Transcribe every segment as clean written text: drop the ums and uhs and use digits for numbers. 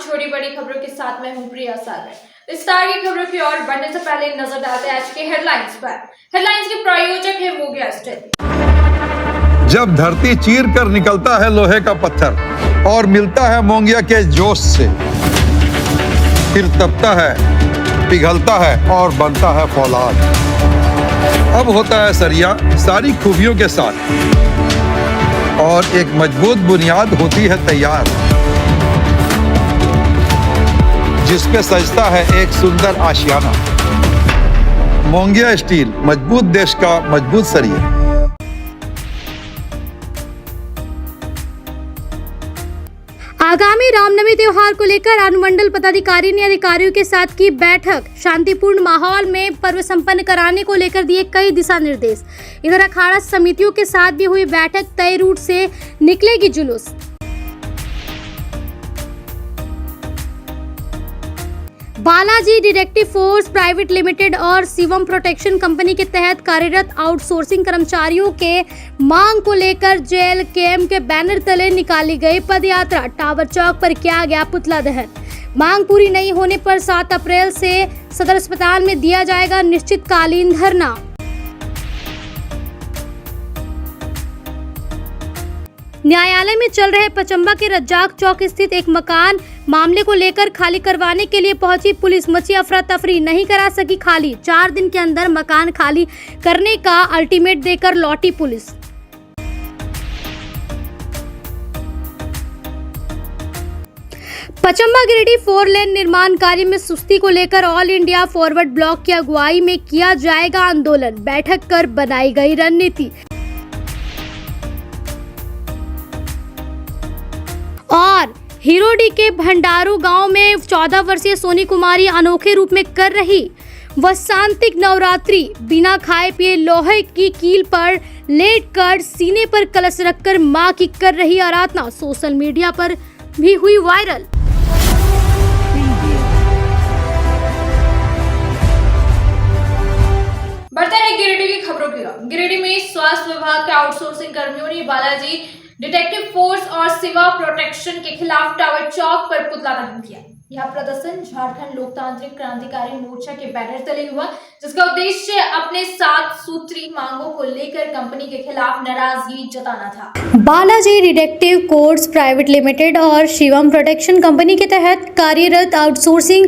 छोटी बड़ी खबरों के साथ मैं हूं प्रिया सागर। विस्तार की खबरों की ओर बढ़ने से पहले नजर डालते हैं आज के हेडलाइंस पर। हेडलाइंस के प्रायोजक है मोंगिया स्टील। जब धरती चीर कर निकलता है लोहे का पत्थर और मिलता है मोंगिया के जोश से, फिर तपता है, पिघलता है और बनता है फौलाद। अब होता है सरिया सारी खूबियों के साथ और एक मजबूत बुनियाद होती है तैयार, जिस पे सजता है एक सुंदर आशियाना। मोंगिया स्टील, मजबूत देश का मजबूत सरिया। आगामी रामनवमी त्योहार को लेकर अनुमंडल पदाधिकारी ने अधिकारियों के साथ की बैठक। शांतिपूर्ण माहौल में पर्व संपन्न कराने को लेकर दिए कई दिशा निर्देश। इधर अखाड़ा समितियों के साथ भी हुई बैठक, तय रूट से निकलेगी जुलूस। Balaji detective force private limited और शिवम प्रोटेक्शन कंपनी के तहत कार्यरत आउटसोर्सिंग कर्मचारियों के मांग को लेकर JLKM के बैनर तले निकाली गई पदयात्रा। टावर चौक पर किया गया पुतला दहन। मांग पूरी नहीं होने पर 7 अप्रैल से सदर अस्पताल में दिया जाएगा निश्चितकालीन धरना। न्यायालय में चल रहे पचम्बा के रज्जाक चौक स्थित एक मकान मामले को लेकर खाली करवाने के लिए पहुंची पुलिस। मची अफरा तफरी, नहीं करा सकी खाली। 4 दिन के अंदर मकान खाली करने का अल्टीमेट देकर लौटी पुलिस। पचम्बा गिरिडीह 4 लेन निर्माण कार्य में सुस्ती को लेकर ऑल इंडिया फॉरवर्ड ब्लॉक की अगुवाई में किया जाएगा आंदोलन। बैठक कर बनाई गई रणनीति। और हिरोडी के भंडारू गांव में 14 वर्षीय सोनी कुमारी अनोखे रूप में कर रही वसांतिक नवरात्रि। बिना खाए पिए लोहे की कील पर लेटकर सीने पर कलश रखकर मां की कर रही आराधना। सोशल मीडिया पर भी हुई वायरल। बढ़ते हैं गिरिडीह की खबरों की ओर। गिरिडीह में स्वास्थ्य विभाग के आउटसोर्सिंग कर्मियों ने बालाजी डिटेक्टिव फोर्स और शिवा प्रोटेक्शन के खिलाफ टावर चौक पर पुतला दहन किया। यह प्रदर्शन झारखंड लोकतांत्रिक क्रांतिकारी मोर्चा के बैनर तले हुआ, जिसका उद्देश्य अपने 7 सूत्री मांगों को लेकर कंपनी के खिलाफ नाराजगी जताना था। Balaji detective force private limited और शिवम प्रोटेक्शन कंपनी के तहत कार्यरत आउटसोर्सिंग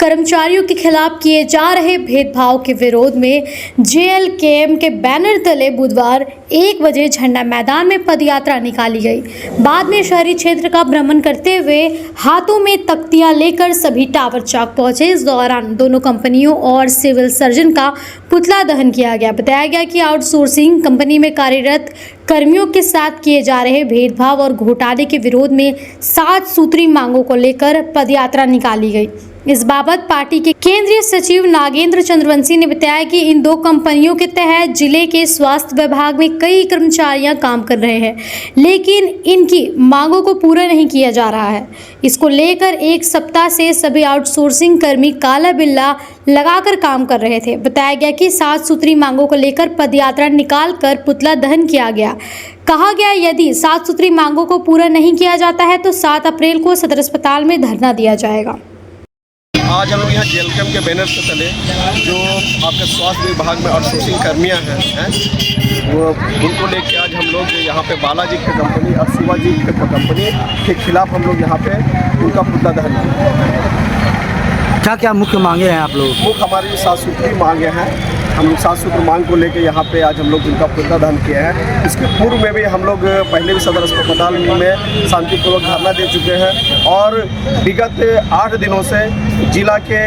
कर्मचारियों के खिलाफ किए जा रहे भेदभाव के विरोध में JLKM के बैनर तले बुधवार 1 बजे झंडा मैदान में पदयात्रा निकाली गई। बाद में शहरी क्षेत्र का भ्रमण करते हुए हाथों में तख्तियां लेकर सभी टावर चौक पहुंचे। इस दौरान दोनों कंपनियों और सिविल सर्जन का पुतला दहन किया गया। बताया गया कि आउटसोर्सिंग कंपनी में कार्यरत कर्मियों के साथ किए जा रहे भेदभाव और घोटाले के विरोध में 7 सूत्री मांगों को लेकर पदयात्रा निकाली गई। इस बाबत पार्टी के केंद्रीय सचिव नागेंद्र चंद्रवंशी ने बताया कि इन 2 कंपनियों के तहत जिले के स्वास्थ्य विभाग में कई कर्मचारियां काम कर रहे हैं, लेकिन इनकी मांगों को पूरा नहीं किया जा रहा है। इसको लेकर 1 सप्ताह से सभी आउटसोर्सिंग कर्मी काला बिल्ला लगाकर काम कर रहे थे। बताया गया कि 7 सूत्री मांगों को लेकर पदयात्रा निकालकर पुतला दहन किया गया। कहा गया यदि 7 सूत्री मांगों को पूरा नहीं किया जाता है तो 7 अप्रैल को सदर अस्पताल में धरना दिया जाएगा। आज हम लोग यहाँ JLKM के बैनर से तले जो आपके स्वास्थ्य विभाग में आउटसोर्सिंग कर्मियाँ हैं वो उनको लेके आज हम लोग यहाँ पे बालाजी की कंपनी और शिवाजी की कंपनी के खिलाफ हम लोग यहाँ पे उनका पुतला दहन किया। क्या क्या मुख्य मांगे हैं आप लोग? मुख्य हमारी 7 सूत्री मांगे हैं। हम 7 सूत्र मांग को लेके यहाँ पे आज हम लोग उनका पुतला दहन किया है। इसके पूर्व में भी हम लोग पहले भी सदर अस्पताल में शांतिपूर्वक धरना दे चुके हैं और विगत 8 दिनों से जिला के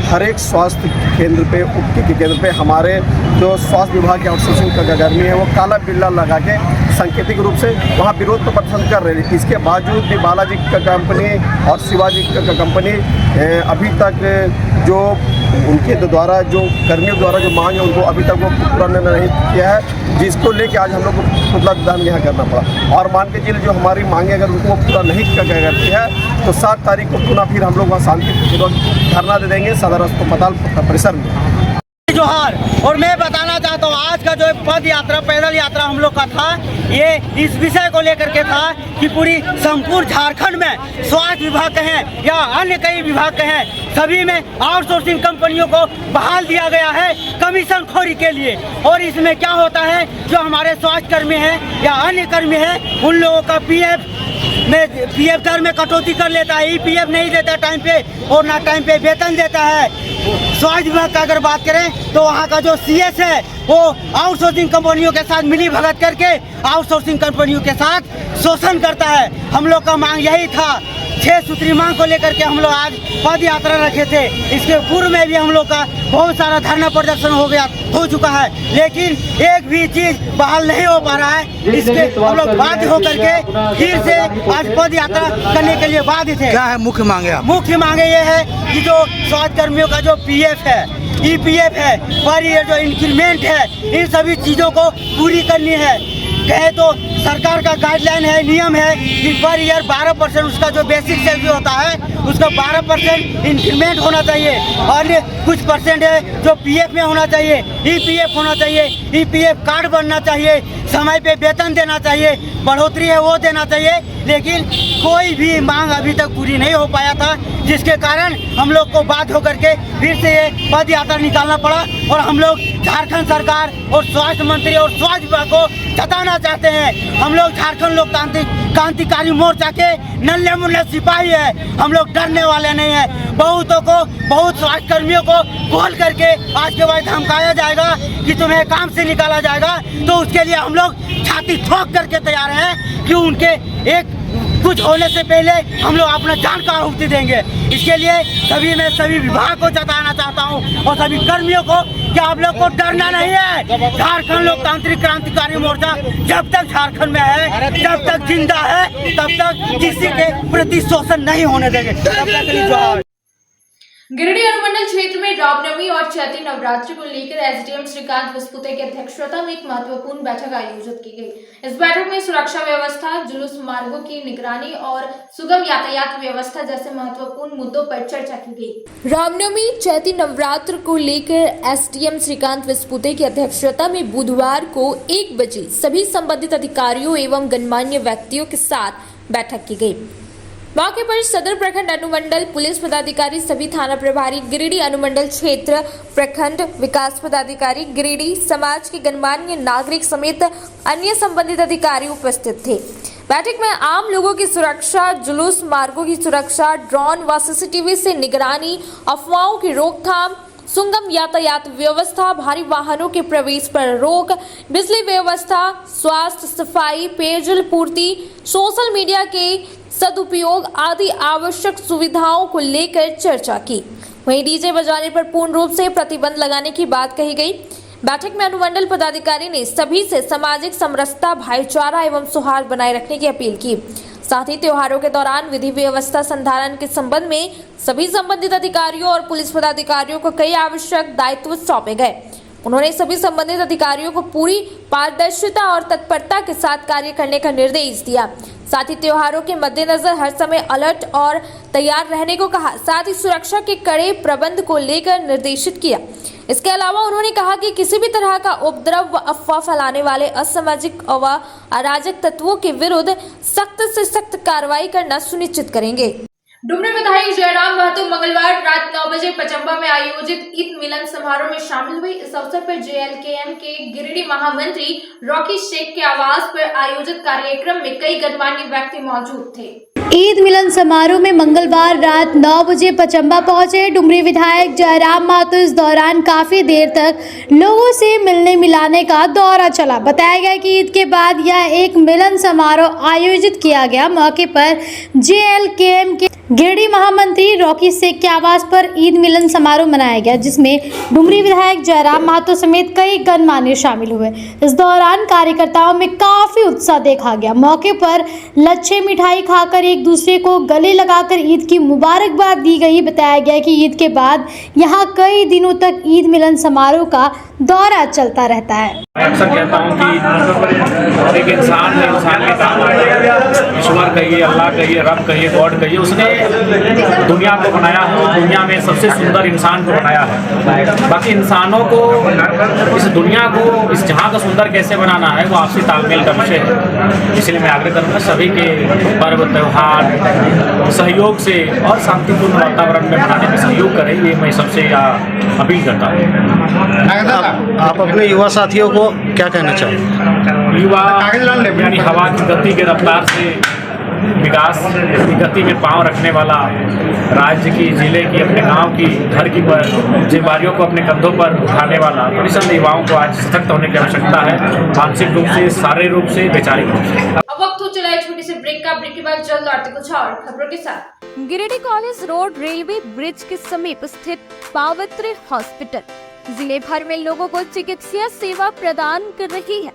हर एक स्वास्थ्य केंद्र पे उपके केंद्र पे हमारे जो स्वास्थ्य विभाग के आउटसोर्सिंग कर्मी है वो काला बिल्ला लगा के सांकेतिक रूप से वहाँ विरोध प्रदर्शन कर रहे थे। इसके बावजूद भी बालाजी का कंपनी और शिवाजी का कंपनी अभी तक जो उनके द्वारा जो कर्मियों द्वारा जो मांग है उनको अभी तक वो पूरा नहीं किया है, जिसको लेके आज हम लोग को पुतला दहन यहाँ करना पड़ा। और मान के चलिए जो हमारी मांगे अगर उनको पूरा नहीं करती है तो 7 तारीख को पुनः फिर हम लोग वहाँ शांतिपूर्वक धरना दे देंगे सदर अस्पताल परिसर में। जोहार। और मैं बताना चाहता हूँ आज का जो पद यात्रा पैदल यात्रा हम लोग का था, ये इस विषय को लेकर के था कि पूरी संपूर्ण झारखंड में स्वास्थ्य विभाग कहें या अन्य कई विभाग कहें, सभी में आउटसोर्सिंग कंपनियों को बहाल दिया गया है कमीशन खोरी के लिए। और इसमें क्या होता है, जो हमारे स्वास्थ्य कर्मी हैं या अन्य कर्मी हैं, उन लोगों का पीएफ दर में कटौती कर लेता है, ईपीएफ नहीं देता टाइम पे और ना टाइम पे वेतन देता है। स्वास्थ्य विभाग का अगर बात करें तो वहाँ का जो सीएस है वो आउटसोर्सिंग कंपनियों के साथ मिली भगत करके आउटसोर्सिंग कंपनियों के साथ शोषण करता है। हम लोग का मांग यही था, 6 सूत्री मांग को लेकर के हम लोग आज पद यात्रा रखे थे। इसके पूर्व में भी हम लोग का बहुत सारा धरना प्रदर्शन हो चुका है, लेकिन एक भी चीज बहाल नहीं हो पा रहा है। इसके हम लोग बाध्य होकर के फिर से आज पद यात्रा करने के लिए बाध्य थे। क्या है मुख्य मांगे आप? मुख्य मांगे ये है कि जो स्वास्थ्य कर्मियों का जो पीएफ है, ईपीएफ है, पर ईयर जो इंक्रीमेंट है, इन सभी चीजों को पूरी करनी है। कहे तो सरकार का गाइडलाइन है, नियम है कि पर ईयर 12% उसका जो बेसिक सैलरी होता है उसका 12% इंक्रीमेंट होना चाहिए और कुछ परसेंट है जो पीएफ में होना चाहिए, ईपीएफ होना चाहिए, ईपीएफ कार्ड बनना चाहिए, समय पे वेतन देना चाहिए, बढ़ोतरी है वो देना चाहिए। लेकिन कोई भी मांग अभी तक पूरी नहीं हो पाया था, जिसके कारण हम लोग को बाध्य होकर के फिर से ये पद यात्रा निकालना पड़ा। और हम लोग झारखंड सरकार और स्वास्थ्य मंत्री और स्वास्थ्य विभाग को जताना चाहते हैं, हम लोग झारखंड लोकतांत्रिक क्रांतिकारी मोर्चा के नन्हे मुन्ने सिपाही है, हम लोग डरने वाले नहीं है। बहुत स्वास्थ्य कर्मियों को कॉल करके आज के बाद धमकाया जाएगा कि तुम्हें काम से निकाला जाएगा, तो उसके लिए हम लोग छाती ठोक करके तैयार हैं कि उनके एक कुछ होने से पहले हम लोग अपना जान का आहुति देंगे। इसके लिए सभी विभाग को जताना चाहता हूँ और सभी कर्मियों को कि आप लोग को डरना नहीं है। झारखंड लोकतांत्रिक क्रांतिकारी मोर्चा जब तक झारखंड में है, जब तक जिंदा है, तब तक किसी के प्रति शोषण नहीं होने देंगे। तब तक के लिए जोहार। गिरिडीह अनुमंडल क्षेत्र में रामनवमी और चैती नवरात्रि को लेकर एसडीएम श्रीकांत विस्पुते की अध्यक्षता में एक महत्वपूर्ण बैठक आयोजित की गई। इस बैठक में सुरक्षा व्यवस्था, जुलूस मार्गों की निगरानी और सुगम यातायात व्यवस्था जैसे महत्वपूर्ण मुद्दों पर चर्चा की गई। रामनवमी चैती नवरात्र को लेकर एसडीएम श्रीकांत विस्पुते की अध्यक्षता में बुधवार को 1 बजे सभी संबंधित अधिकारियों एवं गणमान्य व्यक्तियों के साथ बैठक की गई। मौके पर सदर प्रखंड अनुमंडल पुलिस पदाधिकारी, सभी थाना प्रभारी, गिरिडीह अनुमंडल क्षेत्र प्रखंड विकास पदाधिकारी, गिरिडीह समाज के गणमान्य नागरिक समेत अन्य संबंधित अधिकारी उपस्थित थे। बैठक में आम लोगों की सुरक्षा, जुलूस मार्गों की सुरक्षा, ड्रोन व सीसीटीवी से निगरानी, अफवाहों की रोकथाम, सुगम यातायात व्यवस्था, भारी वाहनों के प्रवेश पर रोक, बिजली व्यवस्था, स्वास्थ्य, सफाई, पेयजल पूर्ति, सोशल मीडिया के सदुपयोग आदि आवश्यक सुविधाओं को लेकर चर्चा की। वहीं डीजे बजाने पर पूर्ण रूप से प्रतिबंध लगाने की बात कही गई। बैठक में अनुमंडल पदाधिकारी ने सभी से सामाजिक समरसता, भाईचारा एवं सौहार्द बनाए रखने की अपील की। साथ ही त्योहारों के दौरान विधि व्यवस्था संधारण के संबंध में सभी संबंधित अधिकारियों और पुलिस पदाधिकारियों को कई आवश्यक दायित्व सौंपे गए। उन्होंने सभी संबंधित अधिकारियों को पूरी पारदर्शिता और तत्परता के साथ कार्य करने का निर्देश दिया। साथ ही त्योहारों के मद्देनजर हर समय अलर्ट और तैयार रहने को कहा। साथ ही सुरक्षा के कड़े प्रबंध को लेकर निर्देशित किया। इसके अलावा उन्होंने कहा कि किसी भी तरह का उपद्रव व अफवाह फैलाने वाले असामाजिक व अराजक तत्वों के विरुद्ध सख्त से सख्त कार्रवाई करना सुनिश्चित करेंगे। डुमरी विधायक जयराम महतो मंगलवार रात 9 बजे पचम्बा में आयोजित ईद मिलन समारोह में शामिल हुए। इस अवसर पर जेएलकेएम के गिरिडीह महामंत्री रॉकी शेख के आवास पर आयोजित कार्यक्रम में कई गणमान्य व्यक्ति मौजूद थे। ईद मिलन समारोह में मंगलवार रात 9 बजे पचम्बा पहुंचे डुमरी विधायक जयराम महतो इस दौरान काफी देर तक लोगों से मिलने मिलाने का दौरा चला। बताया गया कि ईद के बाद यह एक मिलन समारोह आयोजित किया गया। मौके पर जेएलकेएम के गिरिडीह महामंत्री रॉकी शेख के आवास पर ईद मिलन समारोह मनाया गया, जिसमें डुमरी विधायक जयराम महतो समेत कई गणमान्य शामिल हुए। इस दौरान कार्यकर्ताओं में काफी उत्साह देखा गया। मौके पर लच्छे मिठाई खाकर एक दूसरे को गले लगाकर ईद की मुबारकबाद दी गई। बताया गया कि ईद के बाद यहाँ कई दिनों तक ईद मिलन समारोह का दौरा चलता रहता है। अक्सर कहता हूँ कि एक इंसान ने इंसान के काम ईश्वर कहिए, अल्लाह कहिए, रब कहिए, गॉड कहिए, उसने दुनिया को बनाया है, दुनिया में सबसे सुंदर इंसान को बनाया है। बाकी इंसानों को, इस दुनिया को, इस जहाँ का सुंदर कैसे बनाना है वो आपसी तालमेल का विषय है। इसलिए मैं आग्रह करूँगा सभी के पर्व त्यौहार सहयोग से और शांतिपूर्ण वातावरण में मनाने में सहयोग करें, ये मैं सबसे अपील करता हूँ। आप अपने युवा साथियों को क्या कहना चाहेंगे? युवा यानी हवा की गति के रफ्तार से विकास की गति में पांव रखने वाला, राज्य की, जिले की, अपने गांव की, घर की जिम्मेदारियों को अपने कंधों पर उठाने वाला निसंदेह युवाओं को आज सशक्त होने की आवश्यकता है, मानसिक रूप से, शारीरिक रूप से, वैचारिक रूप से। अब वक्त हो चला है छोटी सी ब्रेक का। ब्रेक के बाद जल्द लौटते कुछ और खबरों के साथ। Giridih college road railway bridge के समीप स्थित पावित्र हॉस्पिटल जिले भर में लोगों को चिकित्सा सेवा प्रदान कर रही है।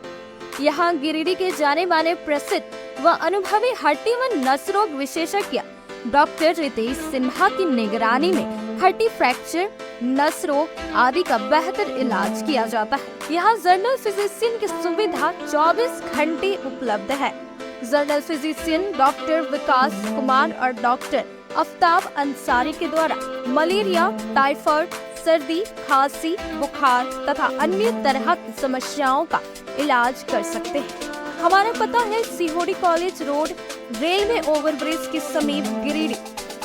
यहाँ गिरिडीह के जाने माने प्रसिद्ध व अनुभवी हड्डी व नस रोग विशेषज्ञ डॉक्टर रितेश सिन्हा की निगरानी में हड्डी फ्रैक्चर, नस रोग आदि का बेहतर इलाज किया जाता है। यहाँ जनरल फिजिशियन की सुविधा 24 घंटे उपलब्ध है। जनरल फिजिशियन डॉक्टर विकास कुमार और डॉक्टर आफ्ताब अंसारी के द्वारा मलेरिया, टाइफाइड, सर्दी, खांसी, बुखार तथा अन्य तरह की समस्याओं का इलाज कर सकते हैं। हमारा पता है सीहोडी कॉलेज रोड रेलवे ओवरब्रिज के समीप गिरिडीह।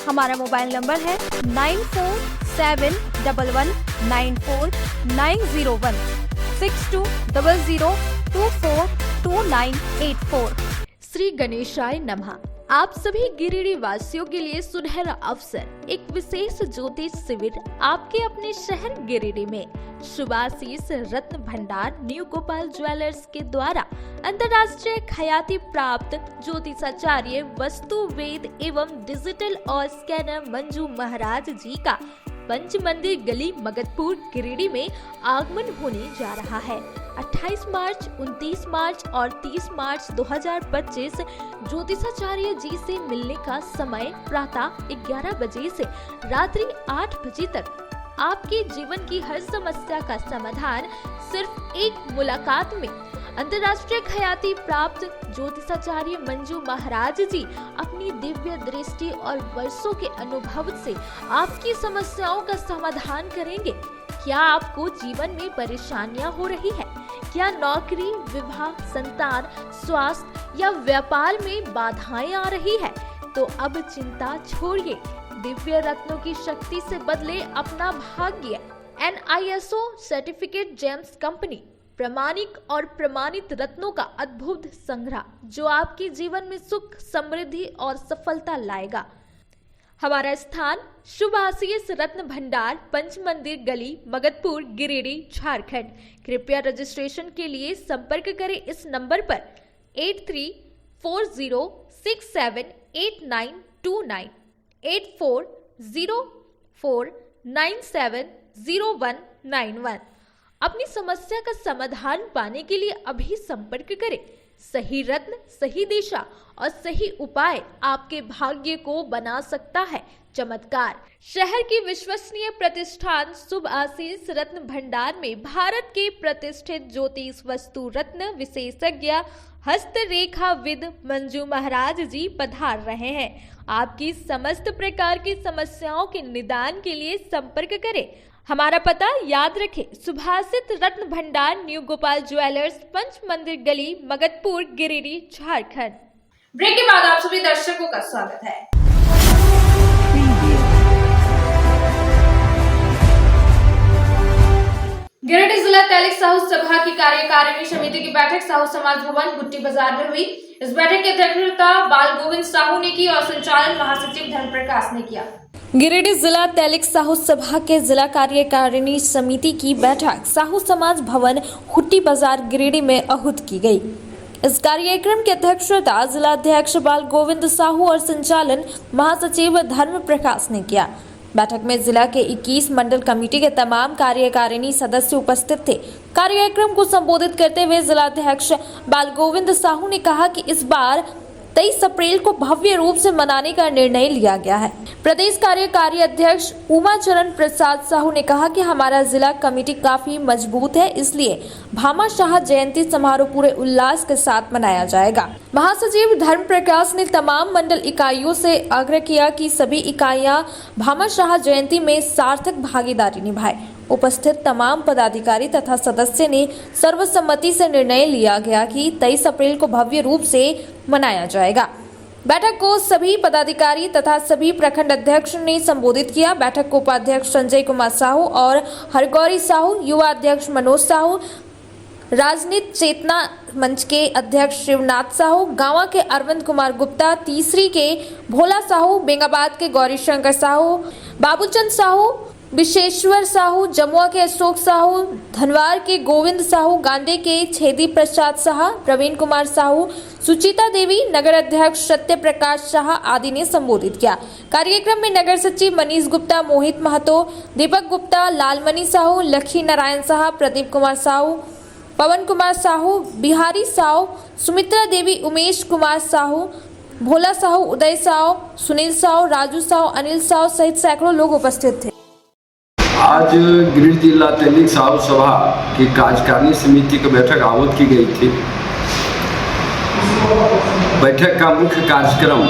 हमारा मोबाइल नंबर है 9471194901 6200242984। श्री गणेशाय नमः। आप सभी गिरिडीह वासियों के लिए सुनहरा अवसर, एक विशेष ज्योतिष शिविर आपके अपने शहर गिरिडीह में शुभाशीष रत्न भंडार न्यू गोपाल ज्वेलर्स के द्वारा अंतर्राष्ट्रीय ख्याति प्राप्त ज्योतिषाचार्य, वस्तु वेद एवं डिजिटल और स्कैनर मंजू महाराज जी का पंच मंदिर गली मगधपुर गिरिडीह में आगमन होने जा रहा है। 28 मार्च, 29 मार्च और 30 मार्च 2025 ज्योतिषाचार्य जी से मिलने का समय प्रातः 11 बजे से रात्रि 8 बजे तक। आपके जीवन की हर समस्या का समाधान सिर्फ एक मुलाकात में। अंतर्राष्ट्रीय ख्याति प्राप्त ज्योतिषाचार्य मंजू महाराज जी अपनी दिव्य दृष्टि और वर्षों के अनुभव से आपकी समस्याओं का समाधान करेंगे। क्या आपको जीवन में परेशानियां हो रही है? क्या नौकरी, विवाह, संतान, स्वास्थ्य या व्यापार में बाधाएं आ रही है? तो अब चिंता छोड़िए, दिव्य रत्नों की शक्ति से बदले अपना भाग्य। NISO सर्टिफिकेट जेम्स कंपनी प्रामाणिक और प्रमाणित रत्नों का अद्भुत संग्रह जो आपके जीवन में सुख, समृद्धि और सफलता लाएगा। हमारा स्थान शुभाशीष रत्न भंडार, पंच मंदिर गली, मगधपुर, गिरिडीह, झारखंड। कृपया रजिस्ट्रेशन के लिए संपर्क करें इस नंबर पर 8340678929 8404970191। अपनी समस्या का समाधान पाने के लिए अभी संपर्क करें। सही रत्न, सही दिशा और सही उपाय आपके भाग्य को बना सकता है चमत्कार। शहर की विश्वसनीय प्रतिष्ठान शुभ आशीष रत्न भंडार में भारत के प्रतिष्ठित ज्योतिष वस्तु रत्न विशेषज्ञ हस्तरेखाविद मंजू महाराज जी पधार रहे हैं। आपकी समस्त प्रकार की समस्याओं के निदान के लिए संपर्क करें। हमारा पता याद रखें, सुभाषित रत्न भंडार, न्यू गोपाल ज्वेलर्स, पंच मंदिर गली, मगधपुर, गिरिडीह, झारखंड। ब्रेक के बाद आप सभी दर्शकों का स्वागत है। गिरिडीह जिला तैलिक साहू सभा की कार्यकारिणी समिति की बैठक साहू समाज भवन भुट्टी बाजार में हुई। इस बैठक की अध्यक्षता बाल गोविंद साहू ने की और संचालन महासचिव धर्म प्रकाश ने किया। गिरिडीह जिला तैलिक साहू सभा के जिला कार्यकारिणी समिति की बैठक साहू समाज भवन हुट्टी बाजार गिरिडीह में आहूत की गई। इस कार्यक्रम की अध्यक्षता जिला अध्यक्ष बाल गोविंद साहू और संचालन महासचिव धर्म प्रकाश ने किया। बैठक में जिला के 21 मंडल कमेटी के तमाम कार्यकारिणी सदस्य उपस्थित थे। कार्यक्रम को संबोधित करते हुए जिला अध्यक्ष बाल गोविंद साहू ने कहा कि इस बार 23 अप्रैल को भव्य रूप से मनाने का निर्णय लिया गया है। प्रदेश कार्यकारी अध्यक्ष उमाचरण प्रसाद साहू ने कहा कि हमारा जिला कमेटी काफी मजबूत है, इसलिए भामा शाह जयंती समारोह पूरे उल्लास के साथ मनाया जाएगा। महासचिव धर्म प्रकाश ने तमाम मंडल इकाइयों से आग्रह किया कि सभी इकाइयां भामा शाह जयंती में सार्थक भागीदारी निभाएं। उपस्थित तमाम पदाधिकारी तथा सदस्य ने सर्वसम्मति से निर्णय लिया गया कि 23 अप्रैल को भव्य रूप से मनाया जाएगा। बैठक को सभी पदाधिकारी तथा सभी प्रखंड अध्यक्ष ने संबोधित किया। बैठक को उपाध्यक्ष संजय कुमार साहू और हरगौरी साहू, युवा अध्यक्ष मनोज साहू, राजनीति चेतना मंच के अध्यक्ष शिवनाथ साहू, गांवा के अरविंद कुमार गुप्ता, तीसरी के भोला साहू, बेंगाबाद के गौरी शंकर साहू, बाबूचंद साहू, विशेश्वर साहू, जमुआ के अशोक साहू, धनवार के गोविंद साहू, गांडे के छेदी प्रसाद शाह, प्रवीण कुमार साहू, सुचिता देवी, नगर अध्यक्ष सत्य प्रकाश शाह आदि ने संबोधित किया। कार्यक्रम में नगर सचिव मनीष गुप्ता, मोहित महतो, दीपक गुप्ता, लालमणि साहू, लक्ष्मी नारायण शाह, प्रदीप कुमार साहू, पवन कुमार साहू, बिहारी साहू, सुमित्रा देवी, उमेश कुमार साहू, भोला साहू, उदय साहू, सुनील साहू, राजू साहू, अनिल साहू सहित सैकड़ों लोग उपस्थित थे। आज गिरिडीह जिला तैलिक साहू सभा की कार्यकारिणी समिति की बैठक आहूत की गई थी। बैठक का मुख्य कार्यक्रम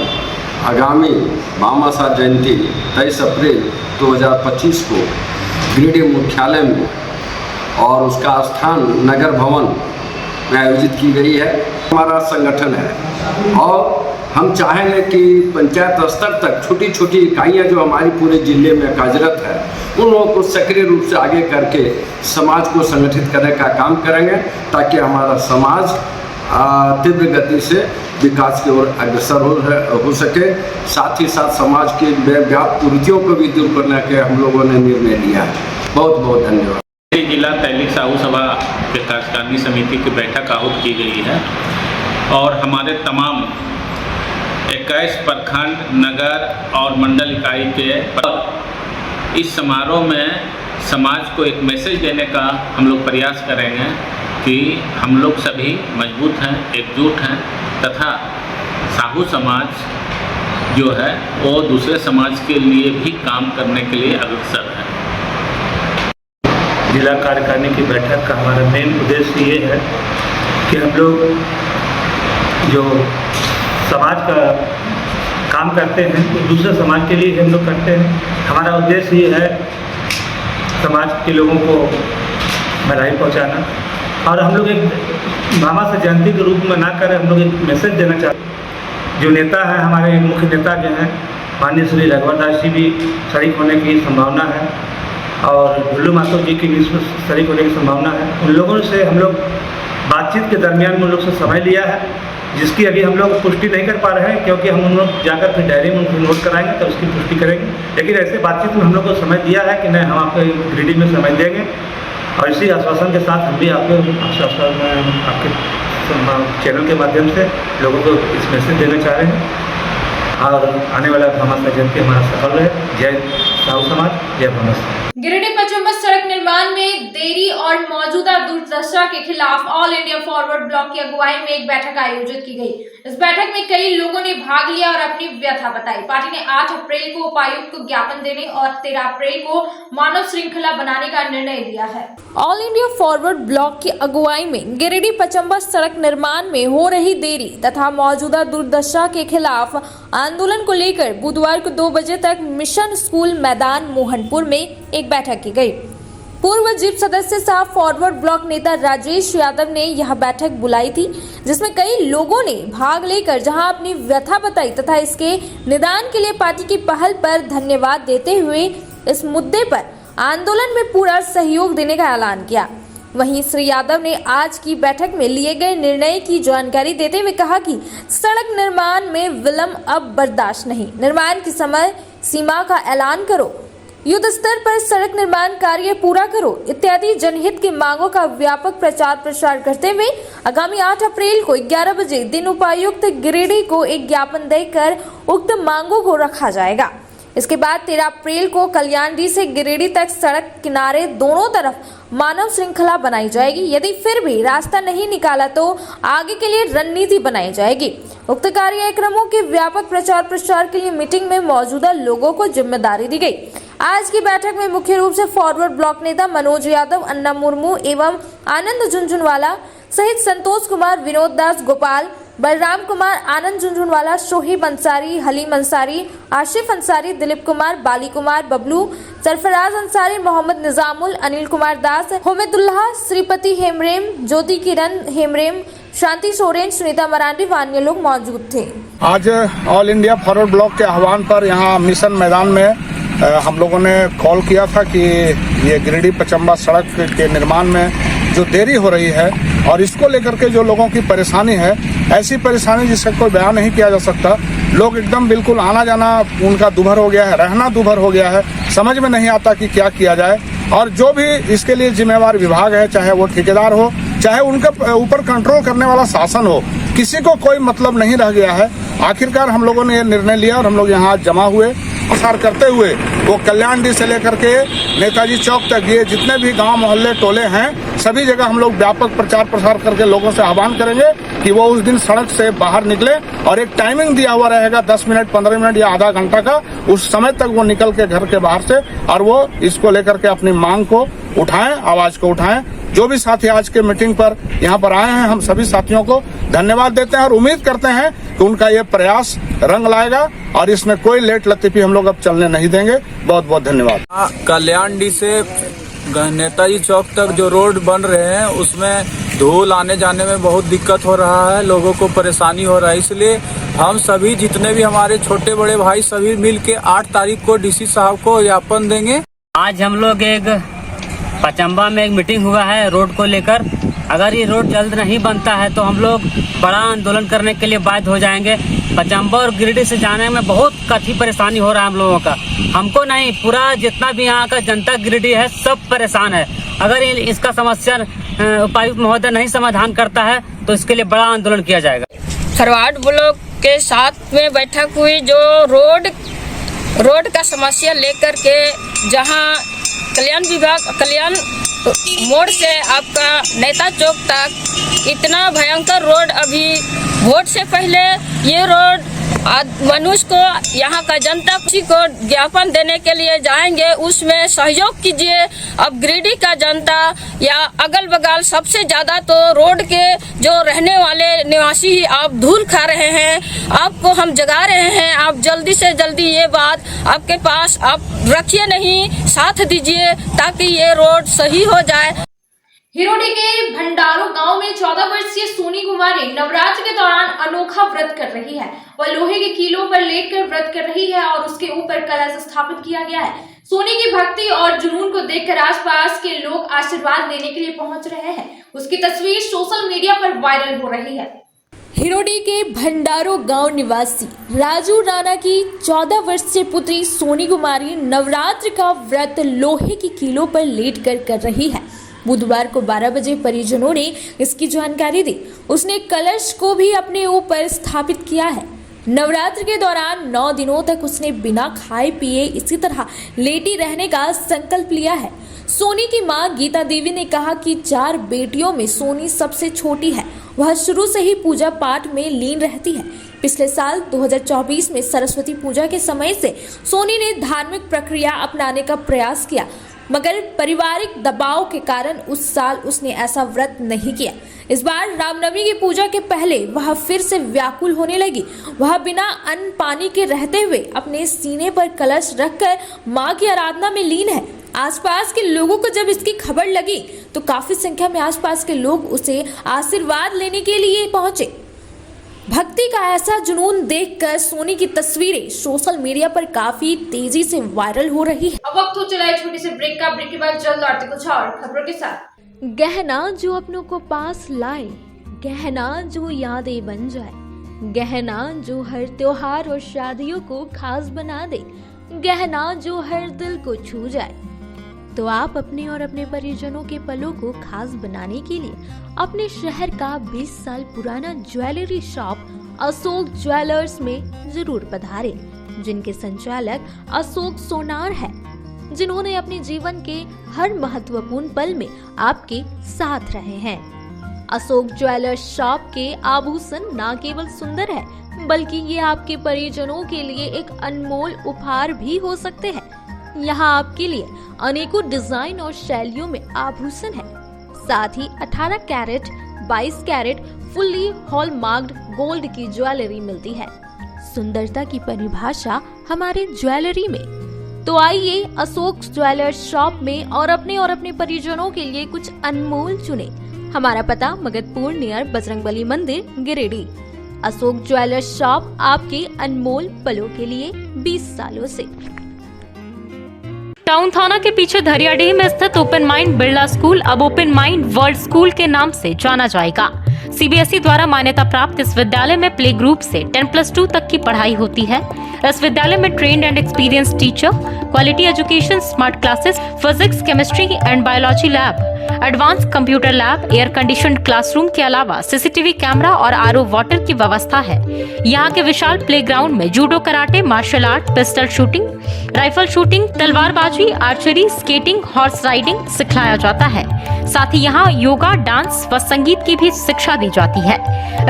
आगामी भामा शाह जयंती 23 अप्रैल 2025 को गिरिडीह मुख्यालय में और उसका स्थान नगर भवन में आयोजित की गई है। हमारा संगठन है और हम चाहेंगे कि पंचायत स्तर तक छोटी छोटी इकाइयाँ जो हमारी पूरे जिले में कार्यरत है उन लोगों को सक्रिय रूप से आगे करके समाज को संगठित करने का काम करेंगे, ताकि हमारा समाज तीव्र गति से विकास की ओर अग्रसर हो सके। साथ ही साथ समाज की व्याप्त कुरीतियों को भी दूर करने के हम लोगों ने निर्णय लिया है। बहुत बहुत धन्यवाद। जिला तैलिक साहू सभा के कार्यकारिणी समिति की बैठक आहूत की गई है और हमारे तमाम 21 प्रखंड, नगर और मंडल इकाई के इस समारोह में समाज को एक मैसेज देने का हम लोग प्रयास करेंगे कि हम लोग सभी मजबूत हैं, एकजुट हैं तथा साहू समाज जो है वो दूसरे समाज के लिए भी काम करने के लिए अग्रसर है। जिला कार्यकारिणी की बैठक का हमारा मेन उद्देश्य ये है कि हम लोग जो समाज का काम करते हैं तो दूसरे समाज के लिए हम लोग करते हैं। हमारा उद्देश्य ये है समाज के लोगों को भलाई पहुंचाना और हम लोग एक भामा शाह जयंती के रूप में ना कर हम लोग एक मैसेज देना चाहते हैं। जो नेता हैं हमारे मुख्य नेता जो हैं माननीय श्री रघुवर दास जी भी शरीक होने की संभावना है और भुल्लू मातो जी की भी शरीक होने की संभावना है। उन लोगों से हम लोग बातचीत के दरमियान में उन लोग से समय लिया है, जिसकी अभी हम लोग पुष्टि नहीं कर पा रहे हैं क्योंकि हम उन लोग जाकर फिर डायरी में उनको नोट कराएंगे तो उसकी पुष्टि करेंगे। लेकिन ऐसे बातचीत में हम लोग को समय दिया है कि नहीं, हम आपको गिरिडीह में समय देंगे और इसी आश्वासन के साथ हम भी आपके चैनल के माध्यम से लोगों को इस मैसेज देना चाह रहे हैं और आने वाला भामा शाह जयंती हमारा सफल है। जय साहू समाज, जय भामा शाह। गिरिडीह पचम्बर सड़क निर्माण में देरी और मौजूदा दुर्दशा के खिलाफ ऑल इंडिया फॉरवर्ड ब्लॉक की अगुवाई में एक बैठक आयोजित की गई। इस बैठक में कई लोगों ने भाग लिया और अपनी व्यथा बताई। पार्टी ने 8 अप्रैल को उपायुक्त को ज्ञापन देने और 13 अप्रैल को मानव श्रृंखला बनाने का निर्णय लिया है। ऑल इंडिया फॉरवर्ड ब्लॉक की अगुवाई में गिरिडीह पचम्बर सड़क निर्माण में हो रही देरी तथा मौजूदा दुर्दशा के खिलाफ आंदोलन को लेकर बुधवार को 2 बजे तक मिशन स्कूल मैदान मोहनपुर में एक बैठक की गई। पूर्व जिप सदस्य सह फॉरवर्ड ब्लॉक नेता राजेश यादव ने यह बैठक बुलाई थी, जिसमें कई लोगों ने भाग लेकर जहां अपनी व्यथा बताई तथा इसके निदान के लिए पार्टी की पहल पर धन्यवाद देते हुए इस मुद्दे पर आंदोलन में पूरा सहयोग देने का ऐलान किया। वहीं श्री यादव ने आज की बैठक में लिए गए निर्णय की जानकारी देते हुए कहा कि सड़क निर्माण में विलंब अब बर्दाश्त नहीं, निर्माण की समय सीमा का ऐलान करो, युद्ध स्तर पर सड़क निर्माण कार्य पूरा करो इत्यादि जनहित की मांगों का व्यापक प्रचार प्रसार करते हुए आगामी 8 अप्रैल को 11 बजे दिन उपायुक्त गिरिडीह को एक ज्ञापन देकर उक्त मांगों को रखा जाएगा। इसके बाद 13 अप्रैल को कल्याणडी से गिरिडीह तक सड़क किनारे दोनों तरफ मानव श्रृंखला बनाई जाएगी। यदि फिर भी रास्ता नहीं निकाला तो आगे के लिए रणनीति बनाई जाएगी। उक्त कार्यक्रमों के व्यापक प्रचार प्रसार के लिए मीटिंग में मौजूदा लोगों को जिम्मेदारी दी गई। आज की बैठक में मुख्य रूप से फॉरवर्ड ब्लॉक नेता मनोज यादव, अन्ना मुर्मू एवं आनंद झुंझुनवाला सहित संतोष कुमार, विनोद दास गोपाल, बलराम कुमार, आनंद झुंझुनवाला, शोहिब अंसारी, हलीम अंसारी, आशिफ अंसारी, दिलीप कुमार, बाली कुमार, बबलू, सरफराज अंसारी, मोहम्मद निजामुल, अनिल कुमार दास, होमिदुल्लाह, श्रीपति हेमरेम, ज्योति किरण हेमरेम, शांति सोरेन, सुनीता मरांडी व अन्य लोग मौजूद थे। आज ऑल इंडिया फॉरवर्ड ब्लॉक के आह्वान पर यहाँ मिशन मैदान में हम लोगों ने कॉल किया था कि ये गिरिडीह पचम्बा सड़क के निर्माण में जो देरी हो रही है और इसको लेकर के जो लोगों की परेशानी है, ऐसी परेशानी जिसका कोई बयान नहीं किया जा सकता। लोग एकदम बिल्कुल आना जाना उनका दुभर हो गया है, रहना दुभर हो गया है, समझ में नहीं आता कि क्या किया जाए। और जो भी इसके लिए जिम्मेवार विभाग है, चाहे वो ठेकेदार हो, चाहे उनके ऊपर कंट्रोल करने वाला शासन हो, किसी को कोई मतलब नहीं रह गया है। आखिरकार हम लोगों ने ये निर्णय लिया और हम लोग यहाँ जमा हुए, प्रसार करते हुए वो कल्याणडी से लेकर के नेताजी चौक तक ये जितने भी गांव मोहल्ले टोले हैं, सभी जगह हम लोग व्यापक प्रचार प्रसार करके लोगों से आह्वान करेंगे कि वो उस दिन सड़क से बाहर निकले और एक टाइमिंग दिया हुआ रहेगा 10 मिनट, 15 मिनट या आधा घंटा का, उस समय तक वो निकल के घर के बाहर से और वो इसको लेकर के अपनी मांग को उठाएं, आवाज को उठाएं। जो भी साथी आज के मीटिंग पर यहाँ पर आए हैं, हम सभी साथियों को धन्यवाद देते हैं और उम्मीद करते हैं कि उनका ये प्रयास रंग लाएगा और इसमें कोई लेट लतीफी हम लोग अब चलने नहीं देंगे। बहुत बहुत धन्यवाद। कल्याणडी से नेताजी चौक तक जो रोड बन रहे हैं उसमें धूल आने जाने में बहुत दिक्कत हो रहा है, लोगों को परेशानी हो रहा है। इसलिए हम सभी जितने भी हमारे छोटे बड़े भाई सभी मिल के 8 तारीख को डीसी साहब को ज्ञापन देंगे। आज हम लोग एक पचम्बा में एक मीटिंग हुआ है रोड को लेकर। अगर ये रोड जल्द नहीं बनता है तो हम लोग बड़ा आंदोलन करने के लिए बाध्य हो जाएंगे। पचम्बा और गिरिडीह से जाने में बहुत काफ़ी परेशानी हो रहा है हम लोगों का, हमको नहीं, पूरा जितना भी यहाँ का जनता गिरिडीह है सब परेशान है। अगर इसका समस्या उपायुक्त महोदय नहीं समाधान करता है तो इसके लिए बड़ा आंदोलन किया जाएगा। फॉरवर्ड ब्लॉक के साथ में बैठक हुई जो रोड का समस्या लेकर के, जहाँ कल्याण मोड़ से आपका नेता चौक तक इतना भयंकर रोड, अभी वोट से पहले ये रोड मनुष्य को, यहाँ का जनता को ज्ञापन देने के लिए जाएंगे, उसमें सहयोग कीजिए। अब गिरिडीह का जनता या अगल बगल सबसे ज़्यादा तो रोड के जो रहने वाले निवासी ही आप धूल खा रहे हैं, आपको हम जगा रहे हैं। आप जल्दी से जल्दी ये बात आपके पास आप रखिए, नहीं साथ दीजिए ताकि ये रोड सही हो जाए। हिरोडी के भंडारो गांव में 14 वर्षीय सोनी कुमारी नवरात्र के दौरान अनोखा व्रत कर रही है। वह लोहे के कीलों पर लेटकर व्रत कर रही है और उसके ऊपर कलश स्थापित किया गया है। सोनी की भक्ति और जुनून को देखकर आसपास के लोग आशीर्वाद लेने के लिए पहुंच रहे हैं। उसकी तस्वीर सोशल मीडिया पर वायरल हो रही है। हिरोडी के भंडारो गांव निवासी राजू राणा की 14 वर्षीय पुत्री सोनी कुमारी नवरात्र का व्रत लोहे की कीलों पर लेटकर कर रही है। बुधवार को 12 बजे परिजनों ने इसकी जानकारी दी। उसने कलश को भी अपने ऊपर स्थापित किया है। नवरात्र के दौरान 9 दिनों तक उसने बिना खाए पिए इसी तरह लेटी रहने का संकल्प लिया है। सोनी की मां गीता देवी ने कहा कि 4 बेटियों में सोनी सबसे छोटी है। वह शुरू से ही पूजा पाठ में लीन रहती है। पिछले साल 2024 में सरस्वती पूजा के समय से सोनी ने धार्मिक प्रक्रिया अपनाने का प्रयास किया, मगर पारिवारिक दबाव के कारण उस साल उसने ऐसा व्रत नहीं किया। इस बार रामनवमी की पूजा के पहले वह फिर से व्याकुल होने लगी। वह बिना अन्न पानी के रहते हुए अपने सीने पर कलश रखकर मां की आराधना में लीन है। आसपास के लोगों को जब इसकी खबर लगी तो काफी संख्या में आसपास के लोग उसे आशीर्वाद लेने के लिए पहुंचे। भक्ति का ऐसा जुनून देखकर सोनी की तस्वीरें सोशल मीडिया पर काफी तेजी से वायरल हो रही है। अब वक्त हो चला है छोटी सी ब्रेक का। ब्रेक के बाद जल्द आते कुछ और खबरों के साथ। गहना जो अपनों को पास लाए, गहना जो यादें बन जाए, गहना जो हर त्योहार और शादियों को खास बना दे, गहना जो हर दिल को छू जाए। तो आप अपने और अपने परिजनों के पलों को खास बनाने के लिए अपने शहर का 20 साल पुराना ज्वेलरी शॉप अशोक ज्वेलर्स में जरूर पधारें। जिनके संचालक अशोक सोनार है, जिन्होंने अपने जीवन के हर महत्वपूर्ण पल में आपके साथ रहे हैं। अशोक ज्वेलर्स शॉप के आभूषण न केवल सुंदर है, बल्कि ये आपके परिजनों के लिए एक अनमोल उपहार भी हो सकते हैं। यहाँ आपके लिए अनेकों डिजाइन और शैलियों में आभूषण है। साथ ही 18 कैरेट, 22 कैरेट फुल्ली हॉलमार्क्ड गोल्ड की ज्वेलरी मिलती है। सुंदरता की परिभाषा हमारे ज्वेलरी में। तो आइए अशोक ज्वेलर्स शॉप में और अपने परिजनों के लिए कुछ अनमोल चुने। हमारा पता मगधपुर नियर बजरंगबली मंदिर, गिरिडीह। अशोक ज्वेलर्स शॉप आपके अनमोल पलों के लिए 20 सालों से। टाउन थाना के पीछे धरियाडीह में स्थित ओपन माइंड बिरला स्कूल अब ओपन माइंड वर्ल्ड स्कूल के नाम से जाना जाएगा। सीबीएसई द्वारा मान्यता प्राप्त इस विद्यालय में प्ले ग्रुप से 10+2 तक की पढ़ाई होती है। इस विद्यालय में trained and experience teacher, quality education, smart classes, physics, chemistry and biology lab, advance computer lab, air conditioned classroom के अलावा सीसीटीवी कैमरा और आरओ वाटर की व्यवस्था है। यहाँ के विशाल प्लेग्राउंड में judo, karate, martial art, pistol shooting, rifle shooting, तलवारबाजी, आर्चरी, स्केटिंग, हॉर्स राइडिंग सिखाया जाता है। साथ ही यहाँ योगा, डांस व संगीत की भी शिक्षा दी जाती है।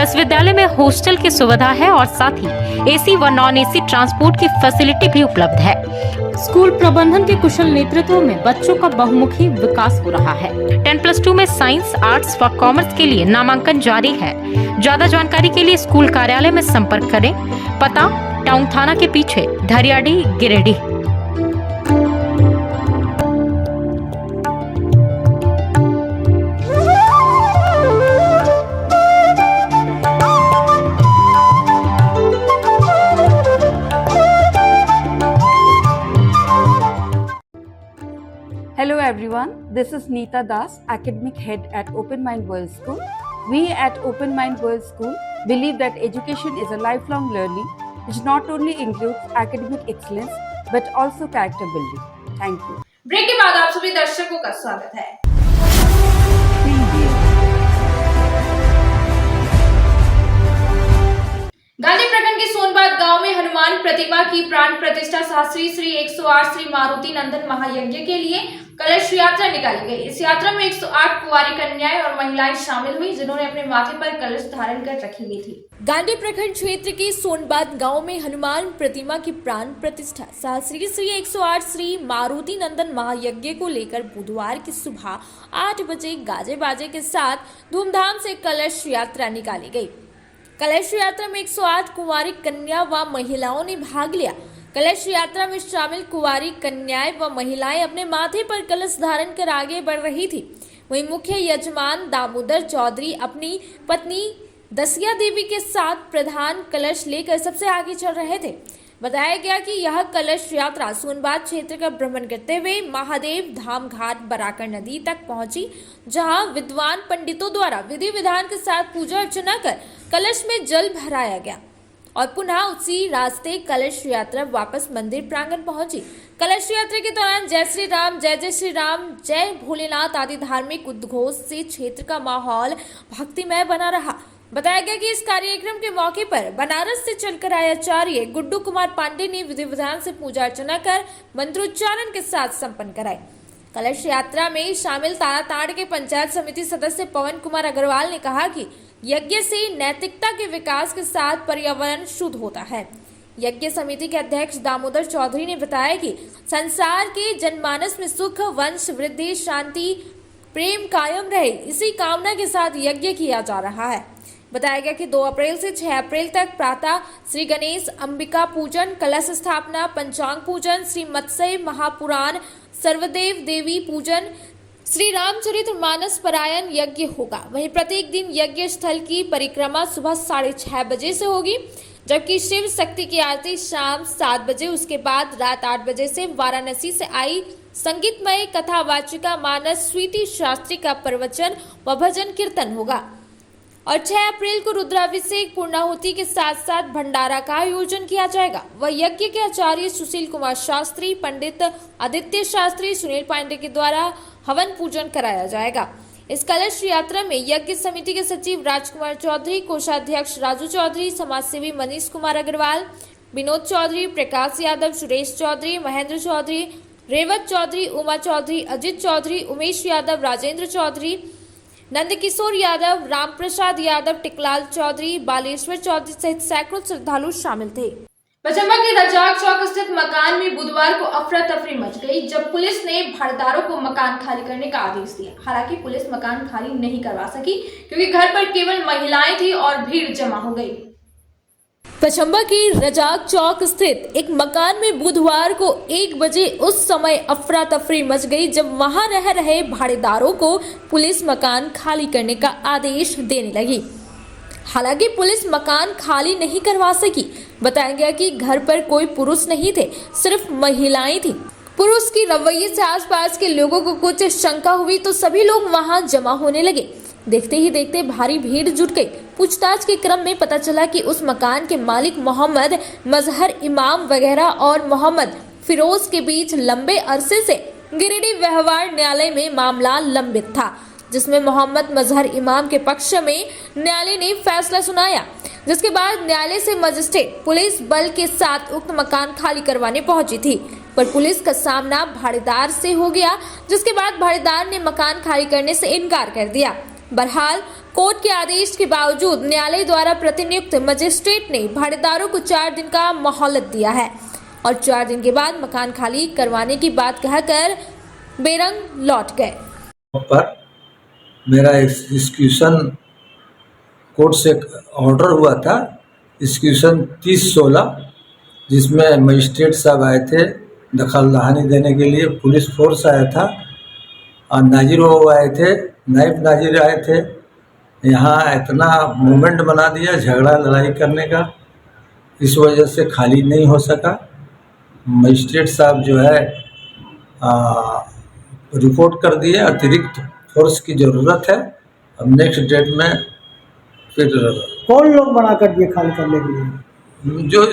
इस विद्यालय में हॉस्टल की सुविधा है और साथ ही एसी व नॉन एसी ट्रांसपोर्ट की फैसिलिटी भी उपलब्ध है। स्कूल प्रबंधन के कुशल नेतृत्व में बच्चों का बहुमुखी विकास हो रहा है। 10+2 में साइंस, आर्ट्स व कॉमर्स के लिए नामांकन जारी है। ज्यादा जानकारी के लिए स्कूल कार्यालय में संपर्क करें। पता टाउन थाना के पीछे, धरियाडीह, Giridih. Hello everyone, this is Neeta Das, Academic Head at Open Mind World School. We at Open Mind World School believe that education is a lifelong learning which not only includes academic excellence but also character building. Thank you. Break के बाद आप सभी दर्शकों का स्वागत है। गांधी प्रखंड के सोनबाग गांव में हनुमान प्रतिमा की प्राण प्रतिष्ठा शास्त्री श्री 108 श्री मारुति नंदन महायज्ञ के लिए कलश यात्रा निकाली गई। इस यात्रा में 108 कुंवारी कन्याएं और महिलाएं शामिल हुई, जिन्होंने अपने माथे पर कलश धारण कर रखी हुई थी। गांधी प्रखंड क्षेत्र के सोनबाग गांव में हनुमान प्रतिमा की प्राण प्रतिष्ठा शास्त्री श्री 108 श्री मारुति नंदन महायज्ञ को लेकर बुधवार की सुबह 8 बजे गाजे बाजे के साथ धूमधाम से कलश यात्रा निकाली गई। कलश यात्रा में 108 कुंवारी कन्या व महिलाओं ने भाग लिया। कलश यात्रा में शामिल कुंवारी कन्याएं व महिलाएं अपने माथे पर कलश धारण कर आगे बढ़ रही थी। वहीं मुख्य यजमान दामोदर चौधरी अपनी पत्नी दसिया देवी के साथ प्रधान कलश लेकर सबसे आगे चल रहे थे। बताया गया कि यह कलश यात्रा सोनबाग क्षेत्र का भ्रमण करते हुए महादेव धाम घाट बराकर नदी तक पहुंची, जहां विद्वान पंडितों द्वारा विधि विधान के साथ पूजा अर्चना कर कलश में जल भराया गया और पुनः उसी रास्ते कलश यात्रा वापस मंदिर प्रांगण पहुंची। कलश यात्रा के दौरान जय श्री राम, जय जय श्री राम, जय भोलेनाथ आदि धार्मिक उद्घोष से क्षेत्र का माहौल भक्तिमय बना रहा। बताया गया कि इस कार्यक्रम के मौके पर बनारस से चलकर आए आचार्य गुड्डू कुमार पांडे ने विधि विधान से पूजा अर्चना कर मंत्रोच्चारण के साथ संपन्न कराए। कलश यात्रा में शामिल ताराताड़ के पंचायत समिति सदस्य पवन कुमार अग्रवाल ने कहा कि यज्ञ से नैतिकता के विकास के साथ पर्यावरण शुद्ध होता है। यज्ञ समिति के अध्यक्ष दामोदर चौधरी ने बताया कि संसार के जनमानस में सुख, वंश वृद्धि, शांति, प्रेम कायम रहे, इसी कामना के साथ यज्ञ किया जा रहा है। बताया गया कि 2 अप्रैल से 6 अप्रैल तक प्रातः श्री गणेश अंबिका पूजन, कलश स्थापना, पंचांग पूजन, श्री मत्स्य महापुराण, सर्वदेव देवी पूजन, श्री रामचरितमानस पारायण यज्ञ होगा। वहीं प्रत्येक दिन यज्ञ स्थल की परिक्रमा सुबह 6:30 बजे से होगी, जबकि शिव शक्ति की आरती शाम 7 बजे, उसके बाद रात 8 बजे से वाराणसी से आई संगीतमय कथावाचिका मानस स्वीटी शास्त्री का प्रवचन व भजन कीर्तन होगा। और 6 अप्रैल को रुद्राभिषेक पूर्णाहुति के साथ साथ भंडारा का आयोजन किया जाएगा। वह यज्ञ के आचार्य सुशील कुमार शास्त्री, पंडित आदित्य शास्त्री, सुनील पांडे के द्वारा हवन पूजन कराया जाएगा। इस कलश यात्रा में यज्ञ समिति के सचिव राजकुमार चौधरी, कोषाध्यक्ष राजू चौधरी, समाजसेवी मनीष कुमार अग्रवाल, विनोद चौधरी, प्रकाश यादव, सुरेश चौधरी, महेंद्र चौधरी, रेवत चौधरी, उमा चौधरी, अजित चौधरी, उमेश यादव, राजेंद्र चौधरी, नंदकिशोर यादव, रामप्रसाद यादव, टिकलाल चौधरी, बालेश्वर चौधरी सहित सैकड़ों श्रद्धालु शामिल थे। पचम्बा के रजाक चौक स्थित मकान में बुधवार को अफरा तफरी मच गई जब पुलिस ने भाड़ेदारों को मकान खाली करने का आदेश दिया। हालांकि पुलिस मकान खाली नहीं करवा सकी क्योंकि घर पर केवल महिलाएं थी और भीड़ जमा हो गई। पचम्बा के रजाक चौक स्थित एक मकान में बुधवार को 1 बजे उस समय अफरा तफरी मच गई जब वहां रह रहे भाड़ेदारों को पुलिस मकान खाली करने का आदेश देने लगी। हालांकि पुलिस मकान खाली नहीं करवा सकी। बताया गया कि घर पर कोई पुरुष नहीं थे, सिर्फ महिलाएं थी। पुरुष की रवैये से आसपास के लोगों को कुछ शंका हुई तो सभी लोग वहां जमा होने लगे। देखते ही देखते भारी भीड़ जुट गई। पूछताछ के क्रम में पता चला कि उस मकान के मालिक मोहम्मद मजहर इमाम वगैरह और मोहम्मद फिरोज के बीच लंबे अरसे से गिरिडीह व्यवहार न्यायालय में मामला लंबित था, जिसमें मोहम्मद मजहर इमाम के पक्ष में न्यायालय ने फैसला सुनाया, जिसके बाद न्यायालय से मजिस्ट्रेट पुलिस बल के साथ उक्त मकान खाली करवाने पहुंची थी, पर पुलिस का सामना भाड़ेदार से हो गया, जिसके बाद भाड़ेदार ने मकान खाली करने से इनकार कर दिया। बहरहाल कोर्ट के आदेश के बावजूद न्यायालय द्वारा प्रतिनियुक्त मजिस्ट्रेट ने भाड़ेदारों को 4 दिन का मोहलत दिया है और 4 दिन के बाद मकान खाली करवाने की बात कहकर बेरंग लौट गए। पर मेरा एक्सक्यूशन कोर्ट से ऑर्डर हुआ था, एक्सक्यूशन 30/16, जिसमें मजिस्ट्रेट साहब आए थे दखल दहानी देने के लिए, पुलिस फोर्स आया था और नाजिर बाबू आए थे, नायब नाजिर आए थे। यहाँ इतना मूवमेंट बना दिया झगड़ा लड़ाई करने का, इस वजह से खाली नहीं हो सका। मजिस्ट्रेट साहब जो है रिपोर्ट कर दिए, अतिरिक्त फोर्स की ज़रूरत है। अब नेक्स्ट डेट में फिर कौन लोग बना कर दिए खाली करने के लिए?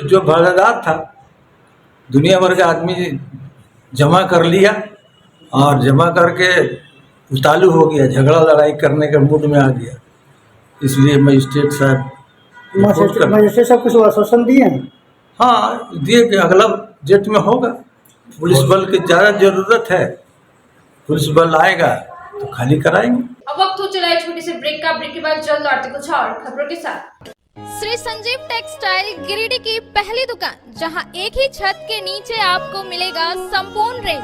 जो भाड़ेदार था, दुनिया भर के आदमी जमा कर लिया और जमा करके उतालू हो गया, झगड़ा लड़ाई करने के मूड में आ गया। इसलिए मजिस्ट्रेट साहब मजिस्ट्रेट साहब कुछ आश्वासन दिए हैं? हाँ दिए कि अगला डेट में होगा। पुलिस बल की ज़्यादा ज़रूरत है, पुलिस बल आएगा तो खाली कराएंगे। अब वक्त हो चला है छोटी सी ब्रेक का। ब्रेक के बाद जल्द आते कुछ और खबरों के साथ। श्री संजीव टेक्सटाइल गिरिडीह की पहली दुकान, जहां एक ही छत के नीचे आपको मिलेगा संपूर्ण रेंज।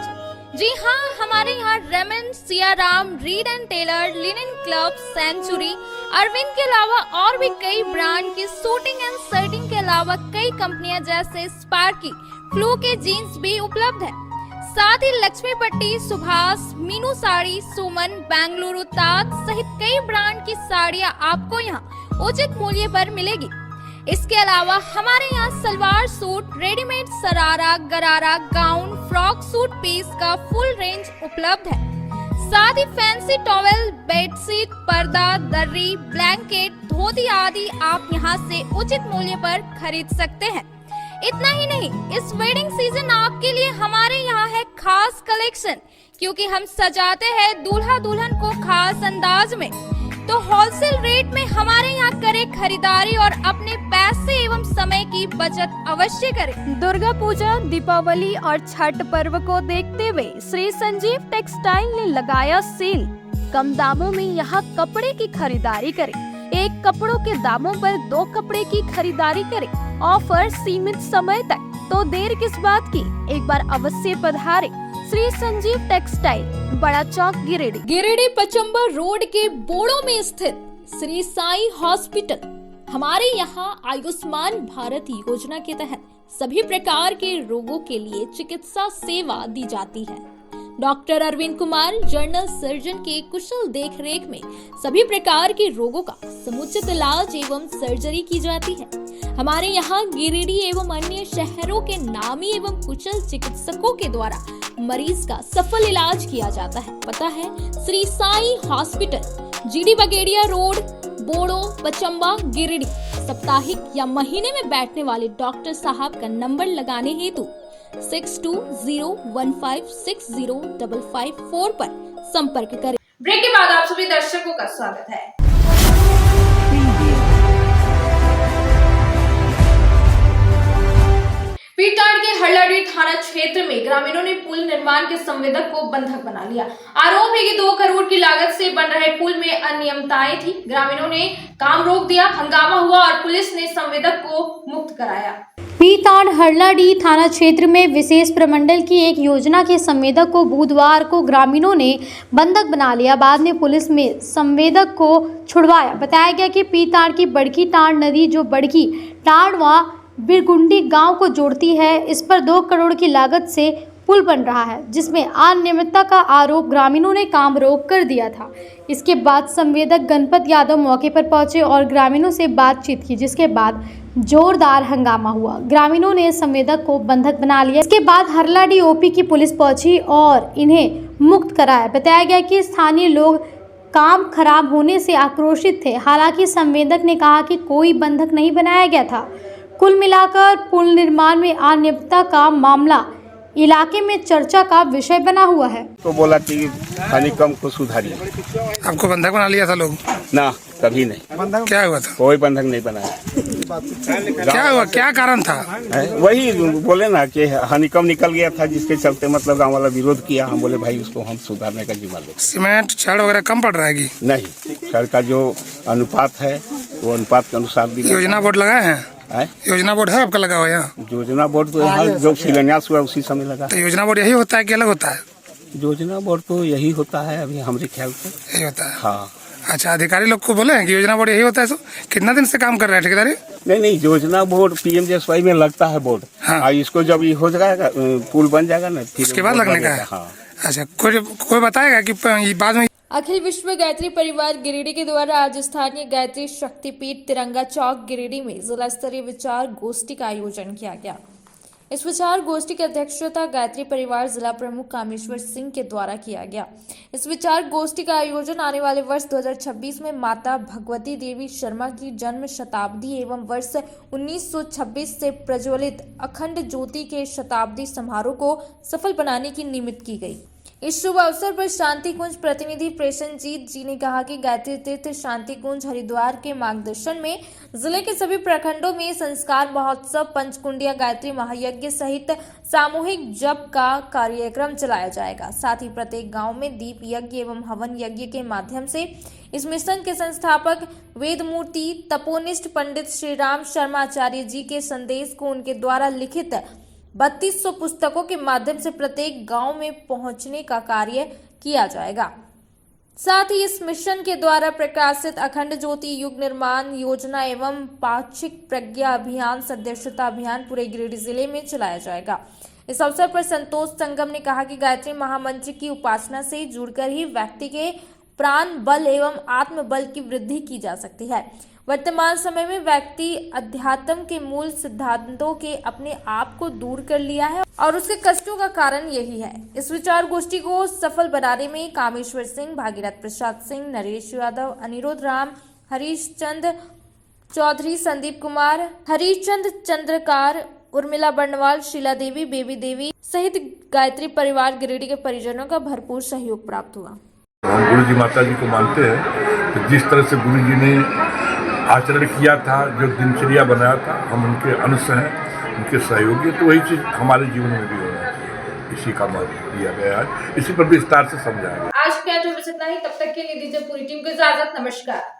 जी हाँ, हमारे यहाँ Raymond, Siyaram, Reid and Taylor, Linen Club, Century, Arvind के अलावा और भी कई ब्रांड की सूटिंग एंड शर्टिंग के अलावा कई कंपनियां जैसे स्पार्की, फ्लू के जीन्स भी उपलब्ध है। साथ ही लक्ष्मी पट्टी, सुभाष, मीनू साड़ी, सुमन, बेंगलुरु ताज सहित कई ब्रांड की साड़ियां आपको यहाँ उचित मूल्य पर मिलेगी। इसके अलावा हमारे यहाँ सलवार सूट, रेडीमेड सरारा, गरारा, गाउन, फ्रॉक सूट पीस का फुल रेंज उपलब्ध है। साथ ही फैंसी टॉवेल, बेडशीट, पर्दा, दर्री, ब्लैंकेट, धोती आदि आप यहाँ से उचित मूल्य पर खरीद सकते हैं। इतना ही नहीं, इस वेडिंग सीजन आपके लिए हमारे यहाँ है खास कलेक्शन, क्योंकि हम सजाते हैं दूल्हा दुल्हन को खास अंदाज में। तो होलसेल रेट में हमारे यहाँ करें खरीदारी और अपने पैसे एवं समय की बचत अवश्य करें। दुर्गा पूजा, दीपावली और छठ पर्व को देखते हुए श्री संजीव टेक्सटाइल ने लगाया सेल। कम दामों में यहाँ कपड़े की खरीदारी करें। एक कपड़ों के दामों पर 2 कपड़े की खरीदारी करें। ऑफर सीमित समय तक, तो देर किस बात की, एक बार अवश्य पधारें। श्री संजीव टेक्सटाइल, बड़ा चौक, गिरिडीह। गिरिडीह पचम्बा रोड के बोड़ो में स्थित श्री साई हॉस्पिटल। हमारे यहाँ आयुष्मान भारत योजना के तहत सभी प्रकार के रोगों के लिए चिकित्सा सेवा दी जाती है। Doctor Arvind Kumar, general surgeon के कुशल देखरेख में सभी प्रकार के रोगों का समुचित इलाज एवं सर्जरी की जाती है। हमारे यहाँ गिरिडीह एवं अन्य शहरों के नामी एवं कुशल चिकित्सकों के द्वारा मरीज का सफल इलाज किया जाता है। पता है Shri Sai hospital, GD Bagedia road, Bodo, Pachamba, Giridih. साप्ताहिक या महीने में बैठने वाले डॉक्टर साहब का नंबर लगाने हेतु 6201560554 पर संपर्क करें। ब्रेक के बाद आप सभी दर्शकों का स्वागत है। पीटाड़ के हल्लाडी थाना क्षेत्र में ग्रामीणों ने पुल निर्माण के संवेदक को बंधक बना लिया। आरोप है कि 2 करोड़ की लागत से बन रहे पुल में अनियमितताएं थी। ग्रामीणों ने काम रोक दिया, हंगामा हुआ और पुलिस ने संवेदक को मुक्त कराया। पीताड़ हरलाडी थाना क्षेत्र में विशेष प्रमंडल की एक योजना के संवेदक को बुधवार को ग्रामीणों ने बंधक बना लिया। बाद में पुलिस में संवेदक को छुड़वाया। बताया गया कि पीताड़ की बड़की टांड नदी जो बड़की टांड व बिरगुंडी गांव को जोड़ती है, इस पर 2 करोड़ की लागत से पुल बन रहा है, जिसमें अनियमितता का आरोप ग्रामीणों ने काम रोक कर दिया था। इसके बाद संवेदक गणपत यादव मौके पर पहुंचे और ग्रामीणों से बातचीत की, जिसके बाद जोरदार हंगामा हुआ। ग्रामीणों ने संवेदक को बंधक बना लिया। इसके बाद हरलाडी ओपी की पुलिस पहुंची और इन्हें मुक्त कराया। बताया गया कि स्थानीय लोग काम खराब होने से आक्रोशित थे। हालांकि संवेदक ने कहा कि कोई बंधक नहीं बनाया गया था। कुल मिलाकर पुल निर्माण में अनियमितता का मामला इलाके में चर्चा का विषय बना हुआ है। तो बोला कि हनीकम को सुधारिए। आपको बंधक बना लिया था लोग? ना, कभी नहीं। क्या हुआ था? कोई बंधक नहीं बनाया। क्या हुआ, क्या कारण था? वही बोले ना कि हनीकम निकल गया था, जिसके चलते मतलब गांव वाला विरोध किया। हम बोले भाई उसको हम सुधारने का जिम्मा लेंगे। सीमेंट छड़ वगैरह कम पड़ रहेगी? नहीं, छड़ का जो अनुपात है वो अनुपात के अनुसार। योजना बोर्ड लगाए हैं? योजना बोर्ड है आपका लगा हुआ यहाँ? योजना बोर्ड तो यहाँ जो शिलान्यास हुआ उसी समय लगा। तो योजना बोर्ड यही होता है कि अलग होता है? योजना बोर्ड तो यही होता है अभी हमारे ख्याल से। यही होता है? हाँ। अच्छा, अधिकारी लोग को बोले हैं कि योजना बोर्ड यही होता है? तो कितना दिन से काम कर रहे हैं ठेकेदारी? नहीं, योजना बोर्ड पीएमजीएसवाई में लगता है बोर्ड। हाँ। इसको जब ये हो जाएगा, पुल बन जाएगा ना, फिर उसके बाद लगने का है। हाँ। अच्छा, कोई बताएगा कि बाद में? अखिल विश्व गायत्री परिवार गिरिडीह के द्वारा आज स्थानीय गायत्री शक्तिपीठ तिरंगा चौक गिरिडीह में जिला स्तरीय विचार गोष्ठी का आयोजन किया गया। इस विचार गोष्ठी की अध्यक्षता गायत्री परिवार जिला प्रमुख कामेश्वर सिंह के द्वारा किया गया। इस विचार गोष्ठी का आयोजन आने वाले वर्ष 2026 में माता भगवती देवी शर्मा की जन्म शताब्दी एवं वर्ष 1926 से प्रज्वलित अखंड ज्योति के शताब्दी समारोह को सफल बनाने की निमित्त की गई। इस शुभ अवसर पर शांति कुंज प्रतिनिधि प्रेषणजीत जी ने कहा कि गायत्री तीर्थ शांति कुंज हरिद्वार के मार्गदर्शन में जिले के सभी प्रखंडों में संस्कार महोत्सव, पंचकुंडिया गायत्री महायज्ञ सहित सामूहिक जप का कार्यक्रम चलाया जाएगा। साथ ही प्रत्येक गांव में दीप यज्ञ एवं हवन यज्ञ के माध्यम से इस मिशन के संस्थापक वेदमूर्ति तपोनिष्ठ पंडित श्रीराम शर्मा आचार्य जी के संदेश को उनके द्वारा लिखित 3200 पुस्तकों के माध्यम से प्रत्येक गांव में पहुंचने का कार्य किया जाएगा। साथ ही इस मिशन के द्वारा प्रकाशित अखंड ज्योति युग निर्माण योजना एवं पाक्षिक प्रज्ञा अभियान सदस्यता अभियान पूरे गिरिडीह जिले में चलाया जाएगा। इस अवसर पर संतोष संगम ने कहा कि गायत्री महामंत्र की उपासना से जुड़कर ही व्यक्ति के प्राण बल एवं आत्म बल की वृद्धि की जा सकती है। वर्तमान समय में व्यक्ति अध्यात्म के मूल सिद्धांतों के अपने आप को दूर कर लिया है और उसके कष्टों का कारण यही है। इस विचार गोष्ठी को सफल बनाने में कामेश्वर सिंह, भागीरथ प्रसाद सिंह, नरेश यादव, अनिरुद्ध राम, हरीश चंद चौधरी, संदीप कुमार, हरीचंद चंद्रकार, उर्मिला बंडवाल, शीला देवी, बेबी देवी सहित गायत्री परिवार गिरिडीह के परिजनों का भरपूर सहयोग प्राप्त हुआ। हम गुरु जी माता जी को मानते हैं, तो जिस तरह से गुरु जी ने आचरण किया था, जो दिनचर्या बनाया था, हम उनके अंश हैं, उनके सहयोगी। तो वही चीज़ हमारे जीवन में भी होना चाहिए। इसी का महत्व दिया गया है, इसी पर विस्तार से समझाया गया। आज के इतना ही। तब तक के लिए दीजिए पूरी टीम को इजाजत। नमस्कार।